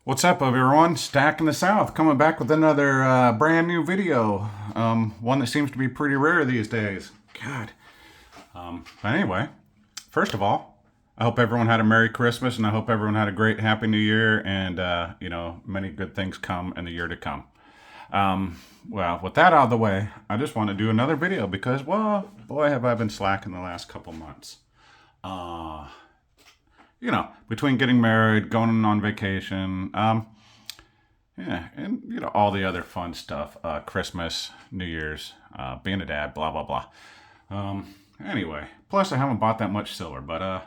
What's up, everyone? Stack in the South coming back with another brand new video. One that seems to be pretty rare these days. God. But anyway, first of all, I hope everyone had a Merry Christmas and I hope everyone had a great Happy New Year and, many good things come in the year to come. Well, with that out of the way, I just want to do another video because, well, boy, have I been slacking the last couple months. Between getting married, going on vacation, yeah, and all the other fun stuff, Christmas, New Year's, being a dad, blah blah blah. Anyway, plus I haven't bought that much silver, but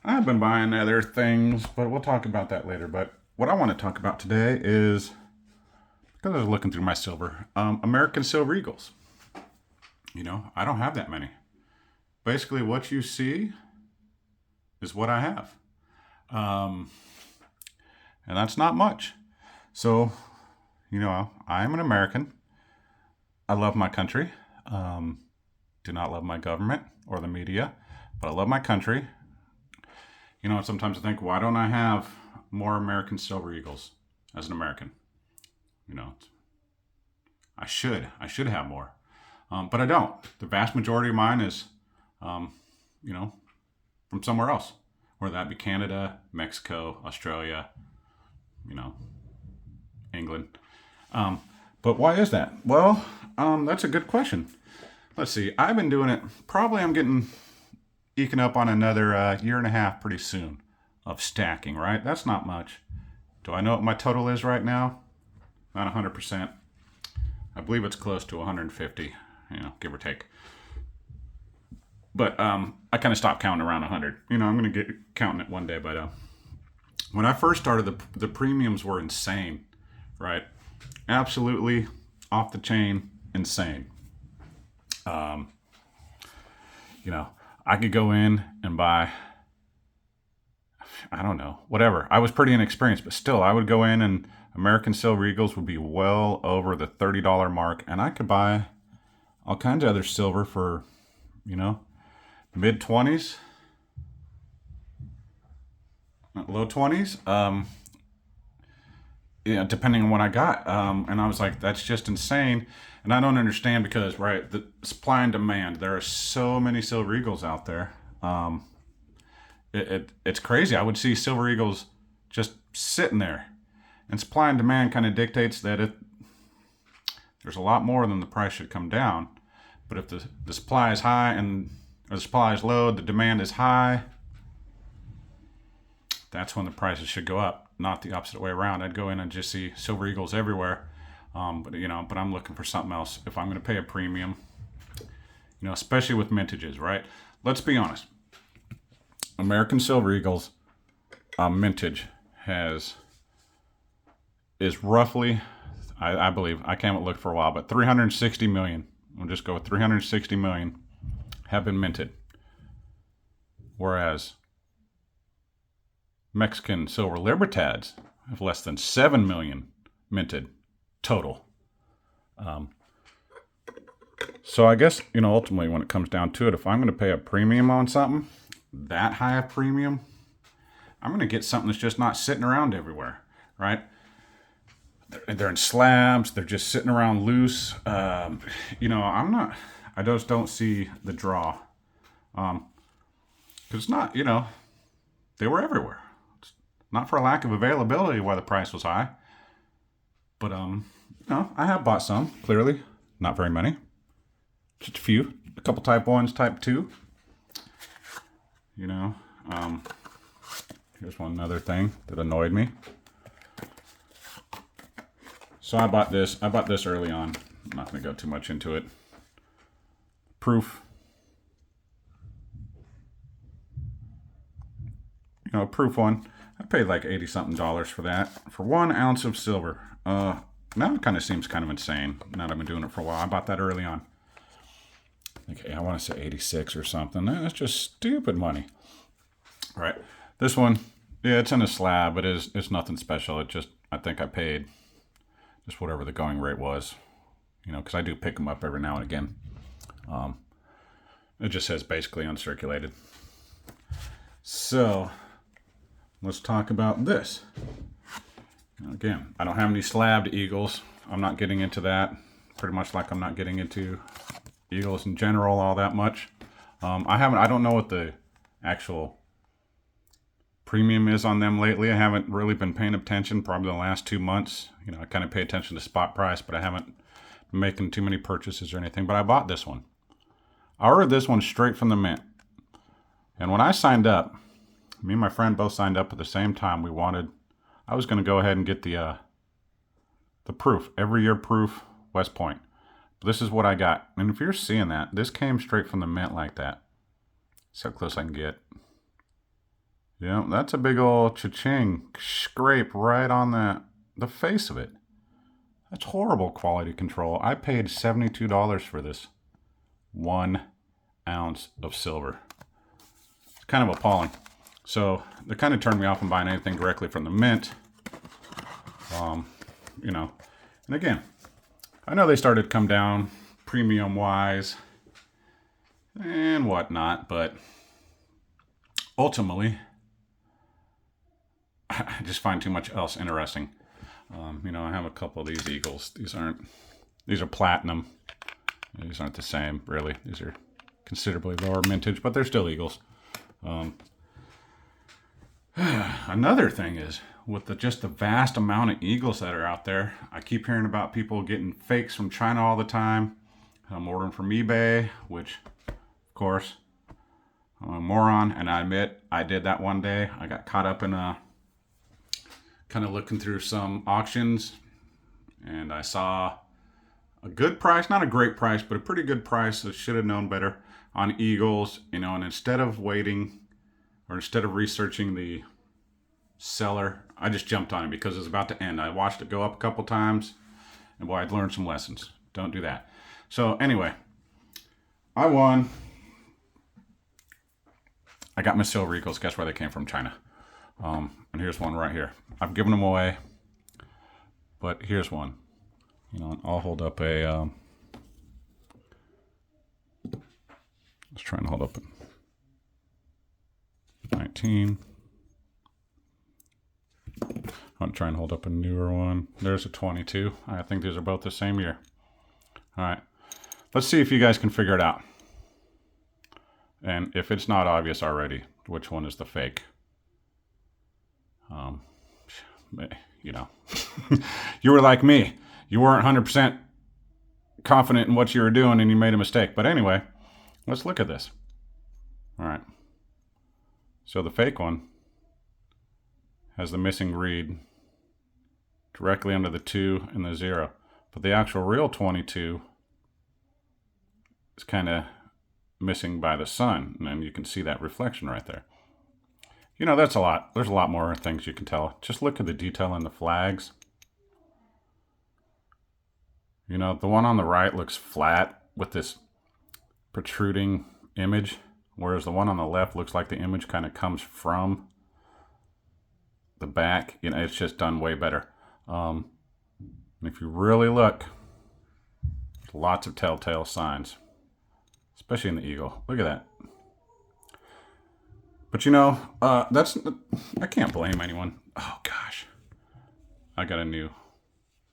I've been buying other things, but we'll talk about that later. But what I want to talk about today is because I was looking through my silver, American Silver Eagles. I don't have that many. Basically, what you see is what I have. And that's not much. So, I am an American. I love my country. Do not love my government or the media, but I love my country. Sometimes I think, why don't I have more American Silver Eagles as an American? I should have more. But I don't. The vast majority of mine is, from somewhere else, whether that be Canada, Mexico, Australia, England. But why is that? Well, that's a good question. Let's see. I've been doing it. Probably I'm eking up on another year and a half pretty soon of stacking, right? That's not much. Do I know what my total is right now? Not 100%. I believe it's close to 150, give or take. But I kind of stopped counting around 100. I'm going to get counting it one day. But when I first started, the premiums were insane, right? Absolutely off the chain, insane. I could go in and buy, I don't know, whatever. I was pretty inexperienced, but still, I would go in and American Silver Eagles would be well over the $30 mark. And I could buy all kinds of other silver for, mid 20s, low 20s, depending on what I got. And I was like, that's just insane. And I don't understand because, right, the supply and demand, there are so many Silver Eagles out there. It's crazy. I would see Silver Eagles just sitting there. And supply and demand kind of dictates that there's a lot more than the price should come down. But if the supply is high or the supply is low, the demand is high, that's when the prices should go up, not the opposite way around. I'd go in and just see Silver Eagles everywhere. But I'm looking for something else. If I'm going to pay a premium, especially with mintages, right? Let's be honest. American Silver Eagles mintage is roughly, I believe, I can't look for a while, but 360 million. We'll just go with 360 million have been minted. Whereas Mexican Silver Libertads have less than 7 million minted total. So I guess, ultimately when it comes down to it, if I'm going to pay a premium on something, that high a premium, I'm going to get something that's just not sitting around everywhere, right? They're in slabs. They're just sitting around loose. I just don't see the draw. Because it's not, they were everywhere. It's not for a lack of availability why the price was high. But, I have bought some, clearly. Not very many. Just a few. A couple type 1s, type 2. Here's one other thing that annoyed me. So I bought this early on. I'm not going to go too much into it. Proof. Proof one. I paid like $80-something for that. For 1 ounce of silver. Now it kind of seems kind of insane. Now that I've been doing it for a while. I bought that early on. Okay, I want to say 86 or something. That's just stupid money. All right. This one, yeah, it's in a slab. It's nothing special. I think I paid just whatever the going rate was, because I do pick them up every now and again. It just says basically uncirculated. So let's talk about this. Again, I don't have any slabbed eagles. I'm not getting into that. Pretty much like I'm not getting into eagles in general all that much. I don't know what the actual premium is on them lately. I haven't really been paying attention probably the last 2 months. I kind of pay attention to spot price, but I haven't been making too many purchases or anything. But I bought this one. I ordered this one straight from the mint. And when I signed up, me and my friend both signed up at the same time. I was going to go ahead and get the proof, every year proof, West Point. But this is what I got. And if you're seeing that, this came straight from the mint like that. See how close I can get. Yeah, that's a big old cha-ching scrape right on the face of it. That's horrible quality control. I paid $72 for this 1 ounce of silver. It's kind of appalling. So that kind of turned me off from buying anything directly from the mint. And again, I know they started to come down premium wise and whatnot, but ultimately, I just find too much else interesting. I have a couple of these eagles. These are platinum. These aren't the same, really. These are considerably lower mintage, but they're still eagles. Another thing is, with just the vast amount of eagles that are out there, I keep hearing about people getting fakes from China all the time. I'm ordering from eBay, which, of course, I'm a moron, and I admit I did that one day. I got caught up in kind of looking through some auctions, and I saw a good price, not a great price, but a pretty good price. I should have known better on eagles, and instead of waiting or instead of researching the seller, I just jumped on it because it was about to end. I watched it go up a couple times, and boy, I'd learned some lessons. Don't do that. So anyway, I won. I got my silver eagles. Guess where they came from? China. And here's one right here. I've given them away, but here's one. I'll hold up a. Let's try and hold up 19. I'm trying to hold up a newer one. There's a 22. I think these are both the same year. All right. Let's see if you guys can figure it out. And if it's not obvious already, which one is the fake? You were like me. You weren't 100% confident in what you were doing and you made a mistake. But anyway, let's look at this. All right. So the fake one has the missing read directly under the 2 and the 0. But the actual real 22 is kind of missing by the sun. And then you can see that reflection right there. That's a lot. There's a lot more things you can tell. Just look at the detail in the flags. The one on the right looks flat with this protruding image, whereas the one on the left looks like the image kind of comes from the back. It's just done way better. If you really look, lots of telltale signs, especially in the eagle. Look at that. But I can't blame anyone. Oh gosh, I got a new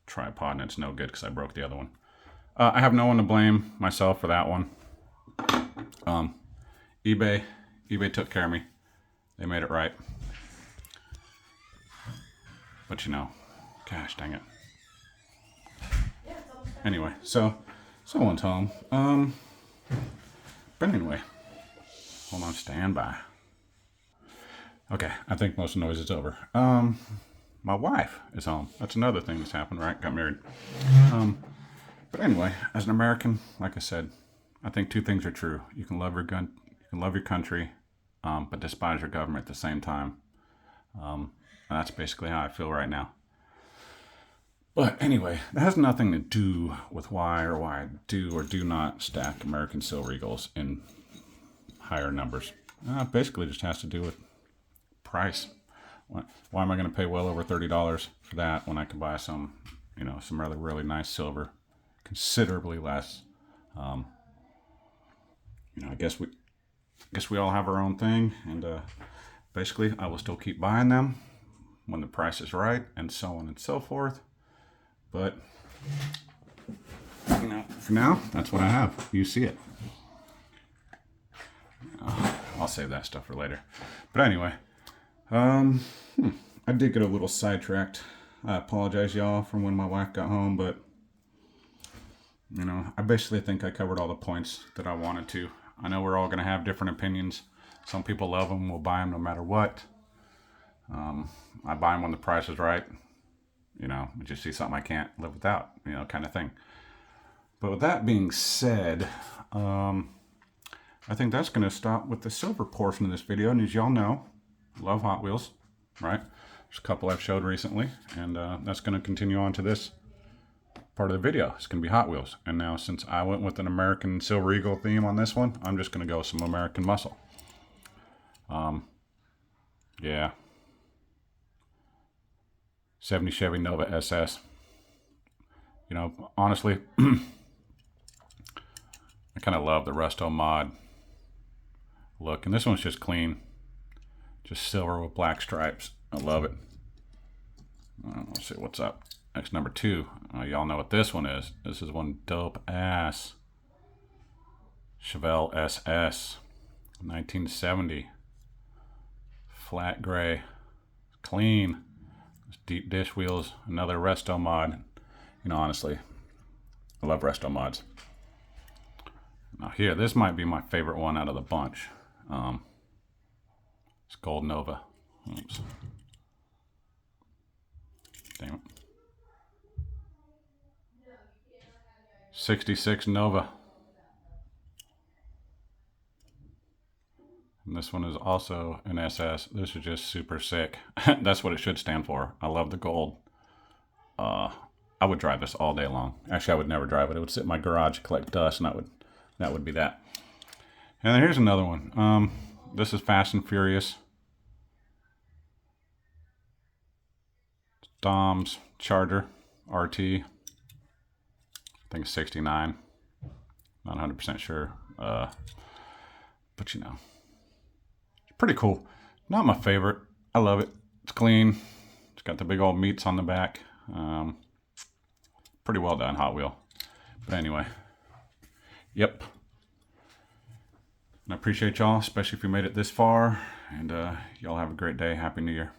tripod and it's no good because I broke the other one. I have no one to blame myself for that one. eBay took care of me. They made it right. But gosh dang it. Anyway, so someone's home. But anyway, hold on, stand by. Okay, I think most of the noise is over. My wife is home. That's another thing that's happened, right? Got married. But anyway, as an American, like I said, I think 2 things are true. You can love your gun, you can love your country, but despise your government at the same time. That's basically how I feel right now. But anyway, that has nothing to do with why I do or do not stack American Silver Eagles in higher numbers. Basically just has to do with price. Why am I going to pay well over $30 for that when I can buy some really, really nice silver, considerably less? I guess we all have our own thing, and basically I will still keep buying them, when the price is right, and so on and so forth. But for now, that's what I have. You see it. I'll save that stuff for later. But anyway, I did get a little sidetracked. I apologize, y'all, from when my wife got home, but I basically think I covered all the points that I wanted to. I know we're all going to have different opinions. Some people love them, will buy them no matter what. I buy them when the price is right. I just see something I can't live without, kind of thing. But with that being said, I think that's going to stop with the silver portion of this video. And as y'all know, I love Hot Wheels, right? There's a couple I've showed recently, and that's going to continue on to this part of the video. It's going to be Hot Wheels. And now, since I went with an American Silver Eagle theme on this one, I'm just going to go with some American Muscle. Yeah. 70 Chevy Nova SS. Honestly, I kind of love the Resto mod look. And this one's just clean. Just silver with black stripes. I love it. Let's see what's up. Next, number 2. Y'all know what this one is. This is one dope ass Chevelle SS. 1970. Flat gray. Clean. Deep dish wheels. Another Resto mod. Honestly, I love Resto mods. Now here, this might be my favorite one out of the bunch. It's Gold Nova. Oops. Damn it. 66 Nova. And this one is also an SS. This is just super sick. That's what it should stand for. I love the gold. I would drive this all day long. Actually, I would never drive it. It would sit in my garage, collect dust, and that would be that. And then here's another one. This is Fast and Furious. Dom's Charger RT. I think it's 69. Not 100% sure. But it's pretty cool. Not my favorite. I love it. It's clean. It's got the big old meats on the back. Pretty well done, Hot Wheel. But anyway, yep. And I appreciate y'all, especially if you made it this far. And y'all have a great day. Happy New Year.